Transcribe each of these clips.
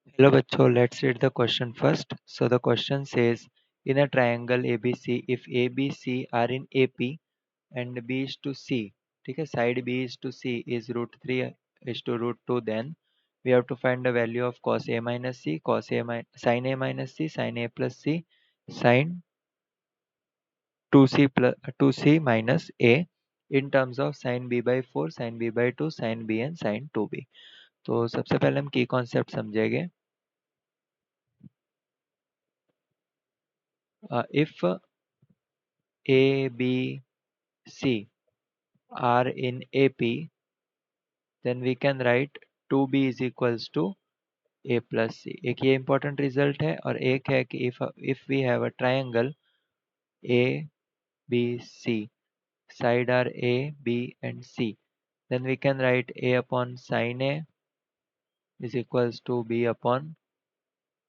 Hello bachcho, let's read the question first. So the question says, in a triangle ABC, if ABC are in AP and B is to C, ठीक है, side B is to C is root 3 is to root 2, then we have to find the value of cos A minus C, sin A minus C, sin A plus C, sin 2C plus 2C minus A in terms of sin B by 4, sin B by 2, sin B and sin 2B. तो सबसे पहले हम की concept समझेंगे. If A, B, C are in AP, then we can write 2B is equals to A plus C. एक ये important result है और एक है कि if we have a triangle A, B, C, side are A, B and C, then we can write A upon sin A is equals to B upon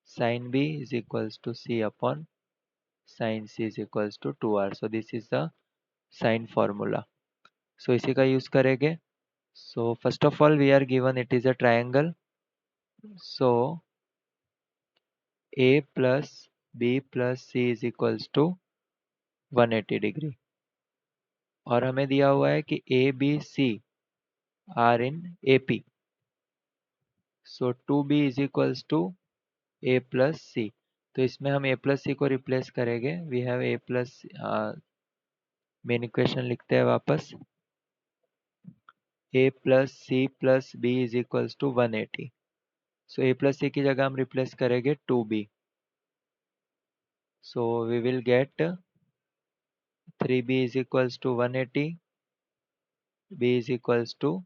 sin B is equals to C upon sin C is equals to 2R. So this is the sin formula. So इसी का use करेंगे. So first of all we are given it is a triangle. So A plus B plus C is equals to 180 degree और हमें दिया हुआ है कि A B C are in AP. So 2B is equals to A plus C. तो इसमें हम A plus C को रिप्लेस करेंगे. We have A plus main equation लिखते हैं वापस. A plus C plus B is equals to 180. So A plus C की जगह हम रिप्लेस करेंगे 2B. So we will get 3B is equals to 180, B is equals to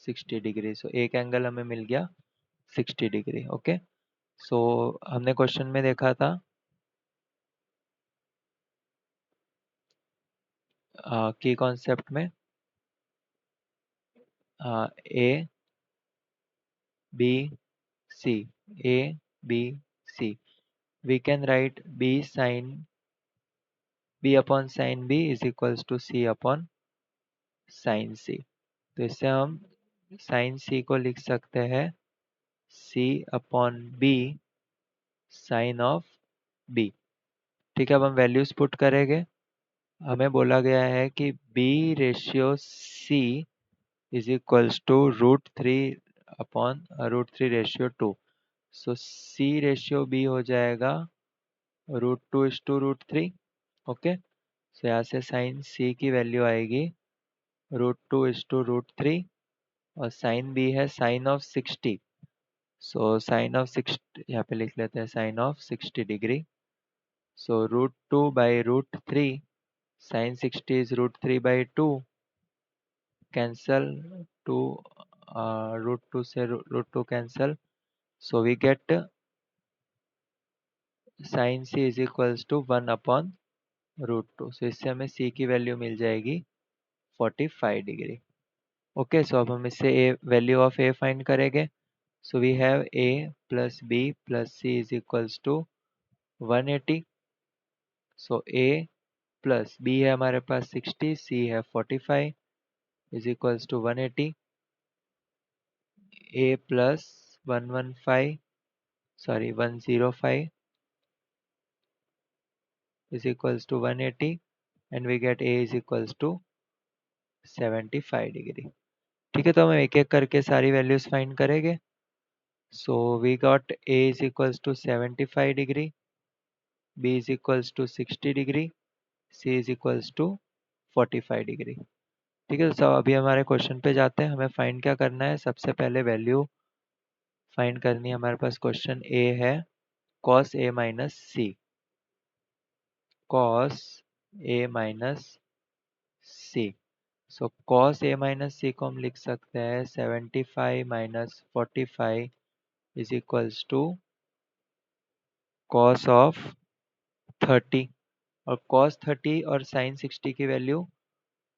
60 degree. So एक angle हमें मिल गया 60 डिग्री. ओके, सो हमने question में देखा था की कॉन्सेप्ट में A B C, A B C, we can write B upon sine B is equals to C upon sine C. तो इससे हम साइन सी को लिख सकते हैं C upon B sine of B. ठीक है, अब हम वैल्यूज पुट करेंगे. हमें बोला गया है कि b ratio c is equals to root 3 upon root 3 ratio 2. So c ratio b हो जाएगा root 2 is to root 3. Okay, so यहाँ से साइन c की वैल्यू आएगी रूट 2 इज टू रूट 3 और साइन b है sine of 60. So sine of 60 यहाँ पे लिख लेते हैं sine of 60 degree. So root 2 by root 3, sign 60 is root 3 by 2, cancel 2, root 2 से root 2 cancel, so we get sin c is equals to 1 upon root 2. so इससे हमें c की value मिल जाएगी 45 डिग्री. ओके, सो अब हम इससे a value of a find करेंगे. So we have a plus b plus c is equals to 180. So a plus b है हमारे पास 60, c है 45 is equals to 180. a plus 115 sorry 105 is equals to 180 and we get a is equals to 75 degree. ठीक है, तो हम एक एक करके सारी वैल्यूज फाइंड करेंगे. So we got a is equals to 75 degree, b is equals to 60 degree, c is equals to 45 degree. ठीक है, तो सब अभी हमारे क्वेश्चन पे जाते हैं. हमें फाइंड क्या करना है, सबसे पहले वैल्यू फाइंड करनी है. हमारे पास क्वेश्चन a है cos a minus c, cos a minus c. So cos a minus c को हम लिख सकते हैं 75 minus 45 is equals to cos of 30. और cos 30 और sin 60 की वैल्यू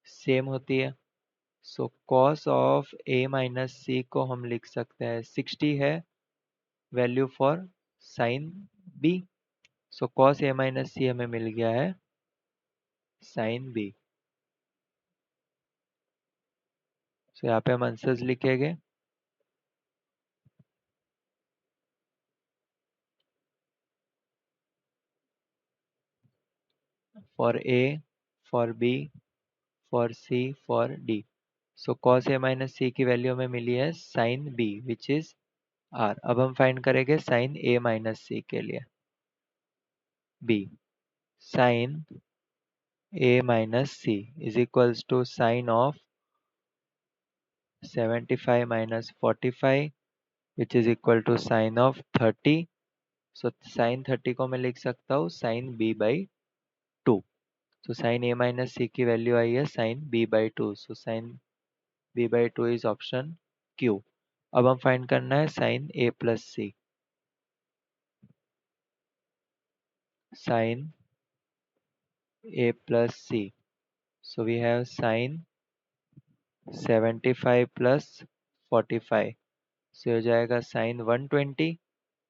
सेम होती है. सो cos of a minus c को हम लिख सकते हैं 60 है value for sin b. So cos a minus c हमें मिल गया है sin b. सो यहाँ पे हम आंसर्स लिखेंगे. for A, for B, for C, for D. So cos A minus C की वैल्यू हमें मिली है sin B which is R. अब हम फाइंड करेंगे sin A minus C के लिए. B sin A minus C is equals to sin of 75 minus 45 which is equal to sin of 30. So sin 30 को मैं लिख सकता हूँ sin B by 2. So sin A minus C की value आई है sin B by 2. So sin B by 2 is option Q. अब हम find करना है sin A plus C. Sin A plus C. So we have sin 75 plus 45. So हो जाएगा sin 120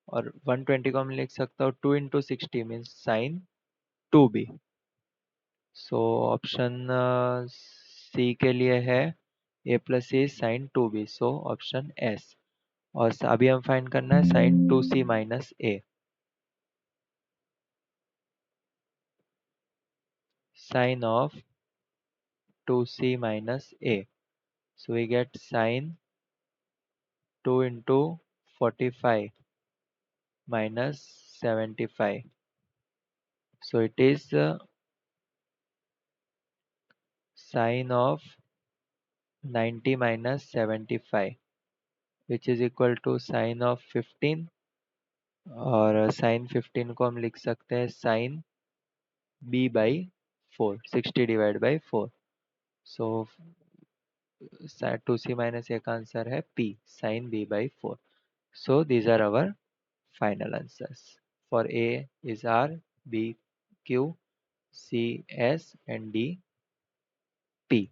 और 120 को हम लिख सकता हूँ 2 into 60 means sin 2B. So option C के लिए है A plus C sin 2B. So option S. और अभी हम फाइंड करना है sin 2C minus A. Sin of 2C minus A. So we get sin 2 into 45 minus 75. So it is sin of 90 minus 75 which is equal to sin of 15 और sin 15 को हम लिख सकते हैं sin B by 4 60 divided by 4. So 2C minus A का answer है P sin B by 4. So these are our final answers. For A is R, B Q, C S and D P.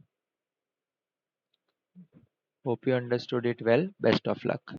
Hope you understood it well. Best of luck.